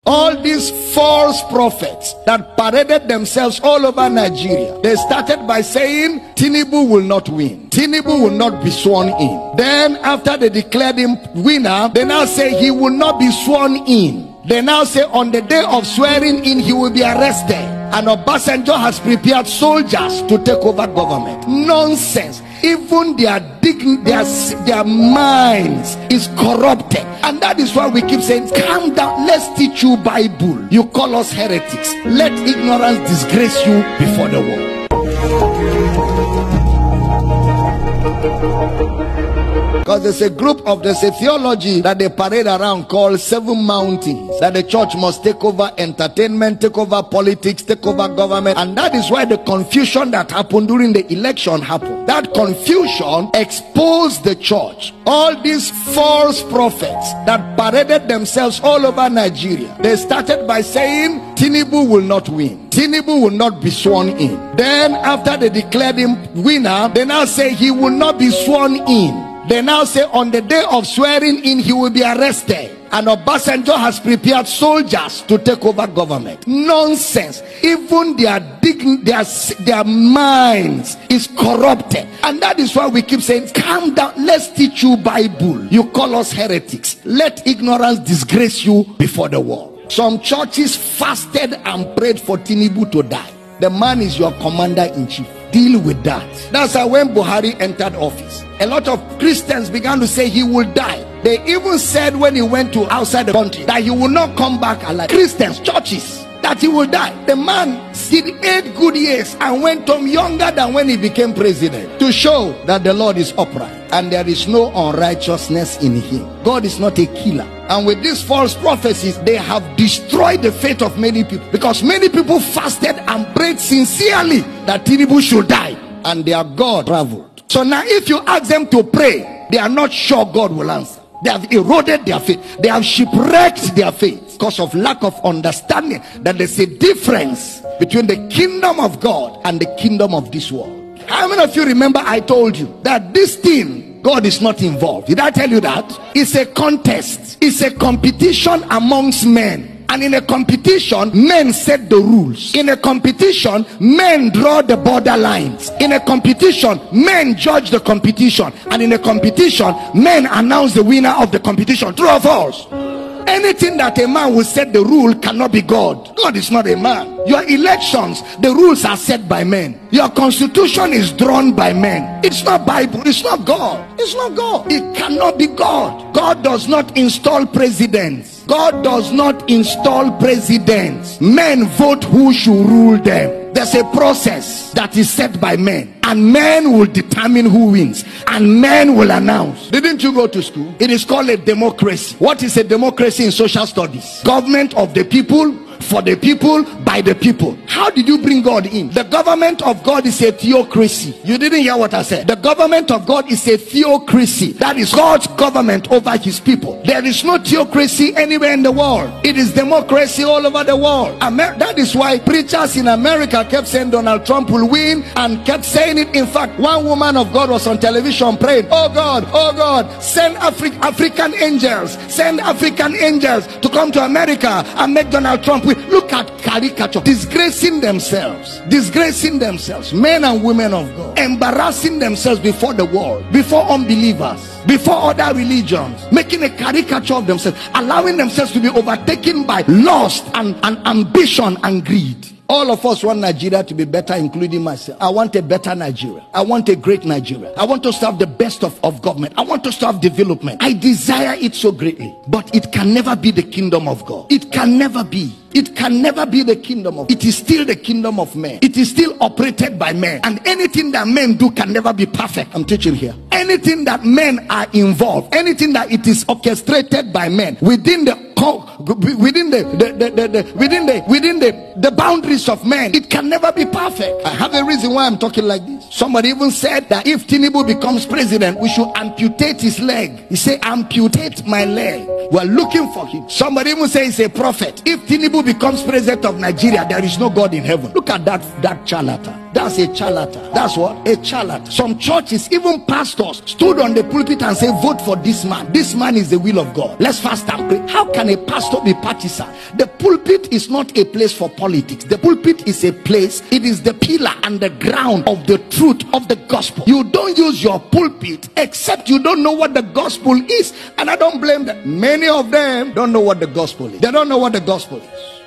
All these false prophets that paraded themselves all over Nigeria, they started by saying Tinubu will not win, Tinubu will not be sworn in. Then after they declared him winner, they now say he will not be sworn in. They now say on the day of swearing in he will be arrested, and Obasanjo has prepared soldiers to take over government. Nonsense. Even their minds is corrupted, and that is why we keep saying, calm down, let's teach you Bible. You call us heretics. Let ignorance disgrace you before the world. Because there's a theology that they parade around called 7 mountains, that the church must take over entertainment, take over politics, take over government. And that is why the confusion that happened during the election happened. That confusion exposed the church. All these false prophets that paraded themselves all over Nigeria, they started by saying Tinubu will not win, Tinubu will not be sworn in. Then after they declared him winner, they now say he will not be sworn in. They now say on the day of swearing in he will be arrested, and Obasanjo has prepared soldiers to take over government. Nonsense. Even their minds is corrupted, and that is why we keep saying, calm down, let's teach you Bible. You call us heretics. Let ignorance disgrace you before the world. Some churches fasted and prayed for Tinubu to die. The man is your commander-in-chief. Deal with that. That's why when Buhari entered office, a lot of Christians began to say he will die. They even said when he went to outside the country that he will not come back alive. Christians, churches, that he will die. The man did 8 good years and went home younger than when he became president, to show that the Lord is upright and there is no unrighteousness in him. God is not a killer. And with these false prophecies, they have destroyed the faith of many people, because many people fasted and prayed sincerely that Tinubu should die, and their God traveled. So now if you ask them to pray, they are not sure God will answer. They have eroded their faith. They have shipwrecked their faith because of lack of understanding that there's a difference between the kingdom of God and the kingdom of this world. How many of you remember I told you that this thing, God is not involved? Did I tell you that? It's a contest. It's a competition amongst men. And in a competition, men set the rules. In a competition, men draw the borderlines. In a competition, men judge the competition. And in a competition, men announce the winner of the competition. True or false? Anything that a man will set the rule cannot be God. God is not a man. Your elections, the rules are set by men. Your constitution is drawn by men. It's not Bible. It's not God. It's not God. It cannot be God. God does not install presidents. God does not install presidents. Men vote who should rule them. There's a process that is set by men, and men will determine who wins, and men will announce. Didn't you go to school? It is called a democracy. What is a democracy in social studies? Government of the people, for the people, by the people. How did you bring God in? The government of God is a theocracy. You didn't hear what I said. The government of God is a theocracy. That is God's government over his people. There is no theocracy anywhere in the world. It is democracy all over the world. That is why preachers in America kept saying Donald Trump will win, and kept saying it. In fact, one woman of God was on television praying, oh God, send African angels, send African angels to come to America and make Donald Trump win. Look at caricature, disgracing themselves, men and women of God, embarrassing themselves before the world, before unbelievers, before other religions, making a caricature of themselves, allowing themselves to be overtaken by lust and ambition and greed. All of us want Nigeria to be better, including myself. I want a better Nigeria. I want a great Nigeria. I want us to have the best of government. I want us to have development. I desire it so greatly. But it can never be the kingdom of God. It can never be. It can never be the kingdom of God. It is still the kingdom of men. It is still operated by men. And anything that men do can never be perfect. I'm teaching here. Anything that men are involved, anything that it is orchestrated by men within the boundaries of men, it can never be perfect. I have a reason why I'm talking like this. Somebody even said that if Tinubu becomes president, we should amputate his leg. He said, amputate my leg. We're looking for him. Somebody even says he's a prophet. If Tinubu becomes president of Nigeria, there is no God in heaven. Look at that charlatan. That's a charlatan. That's what? A charlatan. Some churches, even pastors, stood on the pulpit and say, vote for this man. This man is the will of God. Let's fast and pray. How can a pastor be partisan? The pulpit is not a place for politics. The pulpit is a place, it is the pillar and the ground of the truth of the gospel. You don't use your pulpit except you don't know what the gospel is. And I don't blame them. Many of them don't know what the gospel is. They don't know what the gospel is.